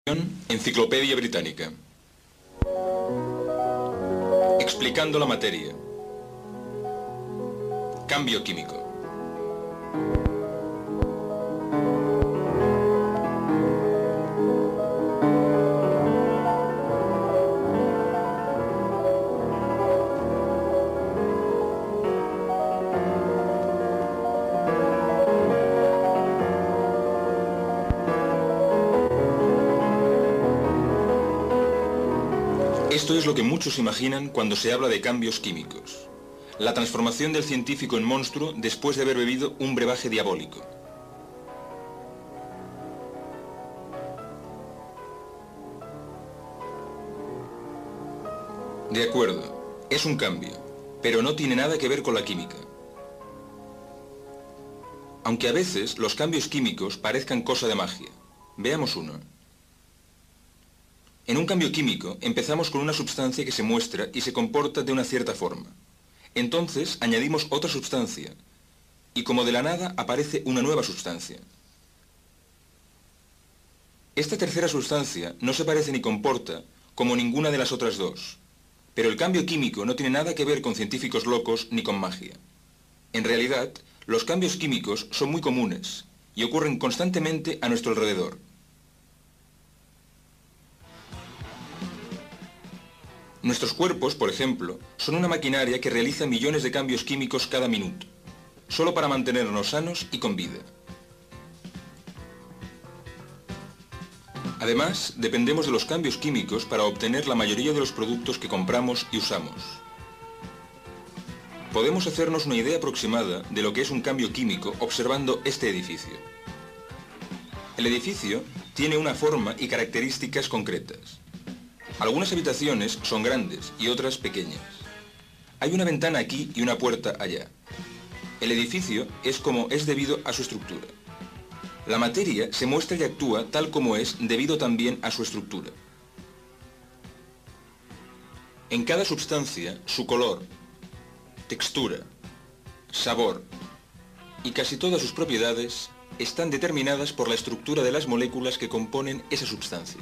Enciclopedia Británica. Explicando la materia. Cambio químico. Esto es lo que muchos imaginan cuando se habla de cambios químicos. La transformación del científico en monstruo después de haber bebido un brebaje diabólico. De acuerdo, es un cambio, pero no tiene nada que ver con la química. Aunque a veces los cambios químicos parezcan cosa de magia. Veamos uno. En un cambio químico empezamos con una sustancia que se muestra y se comporta de una cierta forma. Entonces añadimos otra sustancia y como de la nada aparece una nueva sustancia. Esta tercera sustancia no se parece ni comporta como ninguna de las otras dos, pero el cambio químico no tiene nada que ver con científicos locos ni con magia. En realidad, los cambios químicos son muy comunes y ocurren constantemente a nuestro alrededor. Nuestros cuerpos, por ejemplo, son una maquinaria que realiza millones de cambios químicos cada minuto, solo para mantenernos sanos y con vida. Además, dependemos de los cambios químicos para obtener la mayoría de los productos que compramos y usamos. Podemos hacernos una idea aproximada de lo que es un cambio químico observando este edificio. El edificio tiene una forma y características concretas. Algunas habitaciones son grandes y otras pequeñas. Hay una ventana aquí y una puerta allá. El edificio es como es debido a su estructura. La materia se muestra y actúa tal como es debido también a su estructura. En cada sustancia, su color, textura, sabor y casi todas sus propiedades están determinadas por la estructura de las moléculas que componen esa sustancia.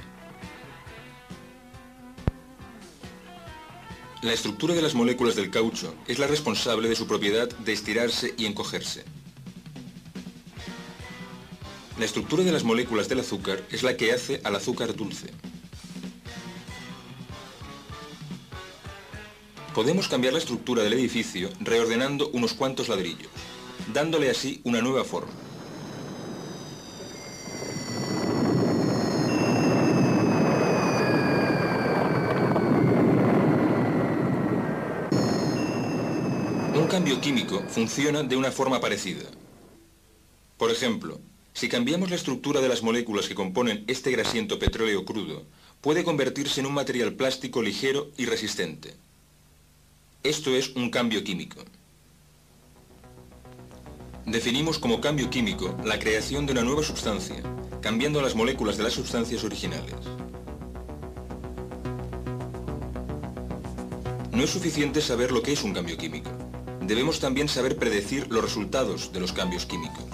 La estructura de las moléculas del caucho es la responsable de su propiedad de estirarse y encogerse. La estructura de las moléculas del azúcar es la que hace al azúcar dulce. Podemos cambiar la estructura del edificio reordenando unos cuantos ladrillos, dándole así una nueva forma. Un cambio químico funciona de una forma parecida. Por ejemplo, si cambiamos la estructura de las moléculas que componen este grasiento petróleo crudo, puede convertirse en un material plástico ligero y resistente. Esto es un cambio químico. Definimos como cambio químico la creación de una nueva sustancia, cambiando las moléculas de las sustancias originales. No es suficiente saber lo que es un cambio químico. Debemos también saber predecir los resultados de los cambios químicos.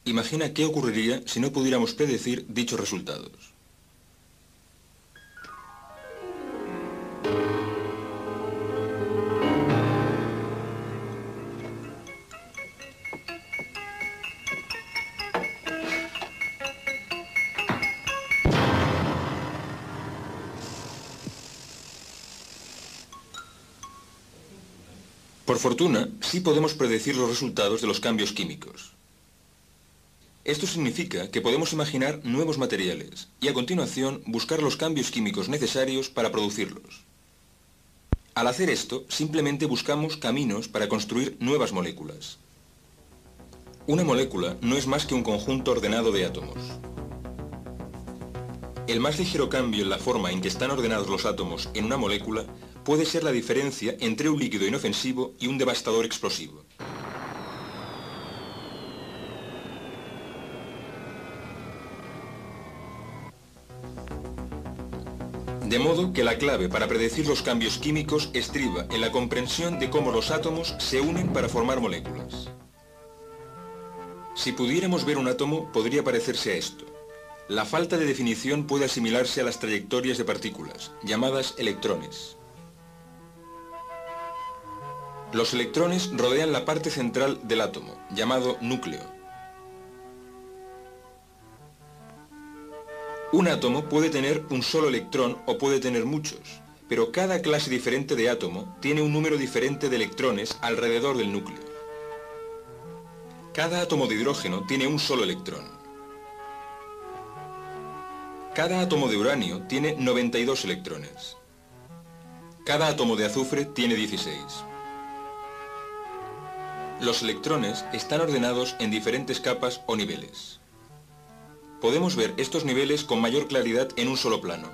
Imagina qué ocurriría si no pudiéramos predecir dichos resultados. Por fortuna, sí podemos predecir los resultados de los cambios químicos. Esto significa que podemos imaginar nuevos materiales y a continuación buscar los cambios químicos necesarios para producirlos. Al hacer esto, simplemente buscamos caminos para construir nuevas moléculas. Una molécula no es más que un conjunto ordenado de átomos. El más ligero cambio en la forma en que están ordenados los átomos en una molécula puede ser la diferencia entre un líquido inofensivo y un devastador explosivo. De modo que la clave para predecir los cambios químicos estriba en la comprensión de cómo los átomos se unen para formar moléculas. Si pudiéramos ver un átomo, podría parecerse a esto. La falta de definición puede asimilarse a las trayectorias de partículas, llamadas electrones. Los electrones rodean la parte central del átomo, llamado núcleo. Un átomo puede tener un solo electrón o puede tener muchos, pero cada clase diferente de átomo tiene un número diferente de electrones alrededor del núcleo. Cada átomo de hidrógeno tiene un solo electrón. Cada átomo de uranio tiene 92 electrones. Cada átomo de azufre tiene 16. Los electrones están ordenados en diferentes capas o niveles. Podemos ver estos niveles con mayor claridad en un solo plano.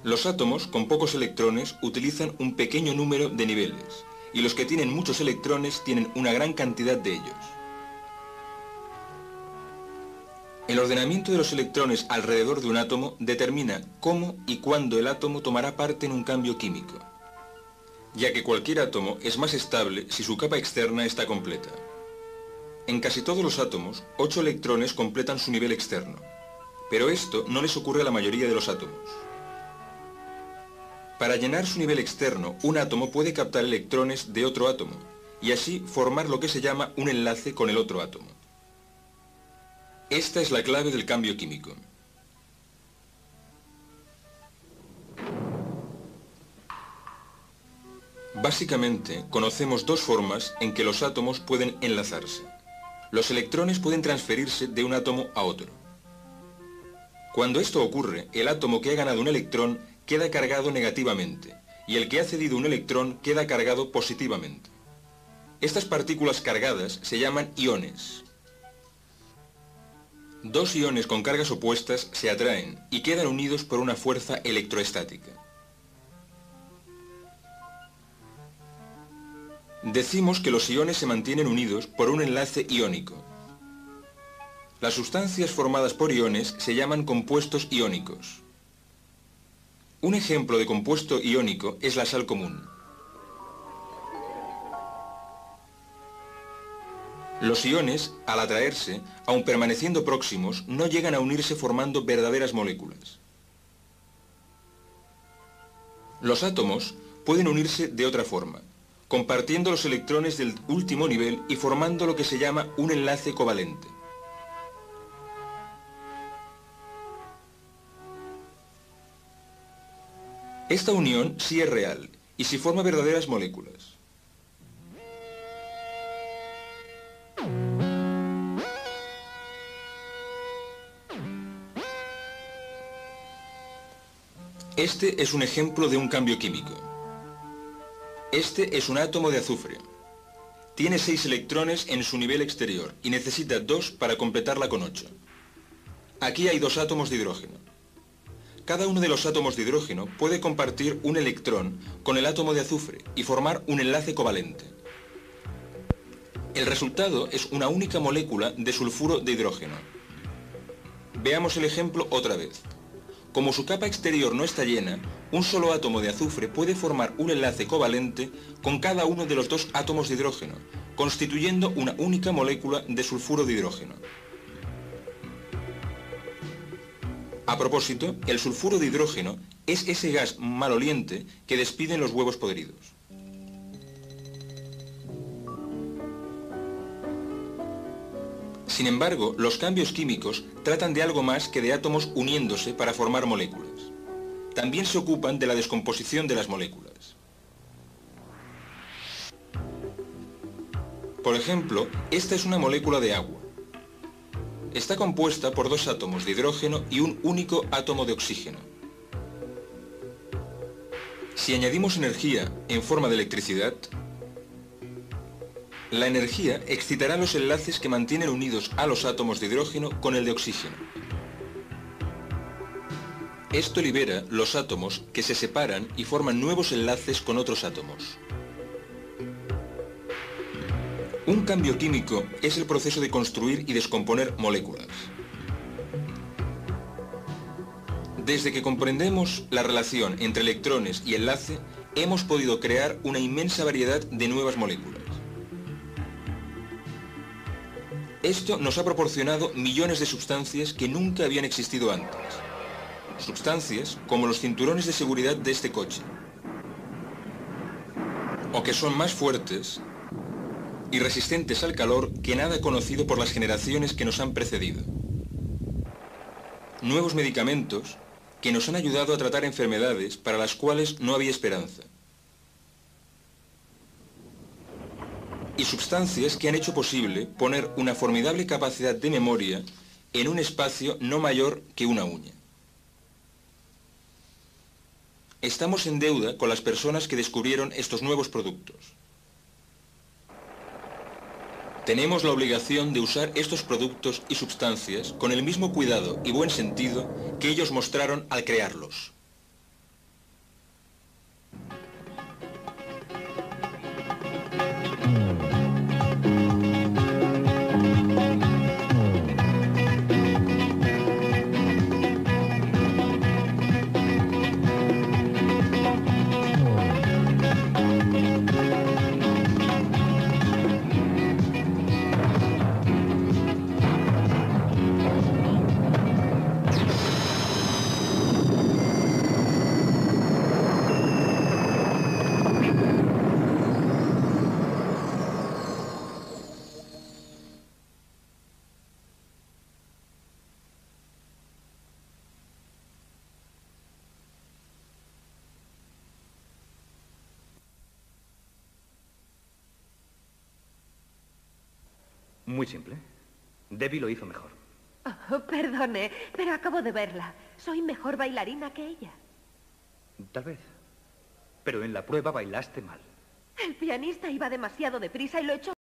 Los átomos con pocos electrones utilizan un pequeño número de niveles, y los que tienen muchos electrones tienen una gran cantidad de ellos. El ordenamiento de los electrones alrededor de un átomo determina cómo y cuándo el átomo tomará parte en un cambio químico, ya que cualquier átomo es más estable si su capa externa está completa. En casi todos los átomos, 8 electrones completan su nivel externo, pero esto no les ocurre a la mayoría de los átomos. Para llenar su nivel externo, un átomo puede captar electrones de otro átomo, y así formar lo que se llama un enlace con el otro átomo. Esta es la clave del cambio químico. Básicamente, conocemos dos formas en que los átomos pueden enlazarse. Los electrones pueden transferirse de un átomo a otro. Cuando esto ocurre, el átomo que ha ganado un electrón queda cargado negativamente, y el que ha cedido un electrón queda cargado positivamente. Estas partículas cargadas se llaman iones. Dos iones con cargas opuestas se atraen y quedan unidos por una fuerza electroestática. Decimos que los iones se mantienen unidos por un enlace iónico. Las sustancias formadas por iones se llaman compuestos iónicos. Un ejemplo de compuesto iónico es la sal común. Los iones, al atraerse, aun permaneciendo próximos, no llegan a unirse formando verdaderas moléculas. Los átomos pueden unirse de otra forma, compartiendo los electrones del último nivel y formando lo que se llama un enlace covalente. Esta unión sí es real y sí forma verdaderas moléculas. Este es un ejemplo de un cambio químico. Este es un átomo de azufre. Tiene 6 electrones en su nivel exterior y necesita 2 para completarla con 8. Aquí hay 2 átomos de hidrógeno. Cada uno de los átomos de hidrógeno puede compartir un electrón con el átomo de azufre y formar un enlace covalente. El resultado es una única molécula de sulfuro de hidrógeno. Veamos el ejemplo otra vez. Como su capa exterior no está llena, un solo átomo de azufre puede formar un enlace covalente con cada uno de los 2 átomos de hidrógeno, constituyendo una única molécula de sulfuro de hidrógeno. A propósito, el sulfuro de hidrógeno es ese gas maloliente que despiden los huevos podridos. Sin embargo, los cambios químicos tratan de algo más que de átomos uniéndose para formar moléculas. También se ocupan de la descomposición de las moléculas. Por ejemplo, esta es una molécula de agua. Está compuesta por 2 átomos de hidrógeno y un único átomo de oxígeno. Si añadimos energía en forma de electricidad, la energía excitará los enlaces que mantienen unidos a los átomos de hidrógeno con el de oxígeno. Esto libera los átomos que se separan y forman nuevos enlaces con otros átomos. Un cambio químico es el proceso de construir y descomponer moléculas. Desde que comprendemos la relación entre electrones y enlace, hemos podido crear una inmensa variedad de nuevas moléculas. Esto nos ha proporcionado millones de sustancias que nunca habían existido antes. Sustancias como los cinturones de seguridad de este coche, o que son más fuertes y resistentes al calor que nada conocido por las generaciones que nos han precedido. Nuevos medicamentos que nos han ayudado a tratar enfermedades para las cuales no había esperanza. Y sustancias que han hecho posible poner una formidable capacidad de memoria en un espacio no mayor que una uña. Estamos en deuda con las personas que descubrieron estos nuevos productos. Tenemos la obligación de usar estos productos y sustancias con el mismo cuidado y buen sentido que ellos mostraron al crearlos. Muy simple. Debbie lo hizo mejor. Oh, perdone, pero acabo de verla. Soy mejor bailarina que ella. Tal vez. Pero en la prueba bailaste mal. El pianista iba demasiado deprisa y lo echó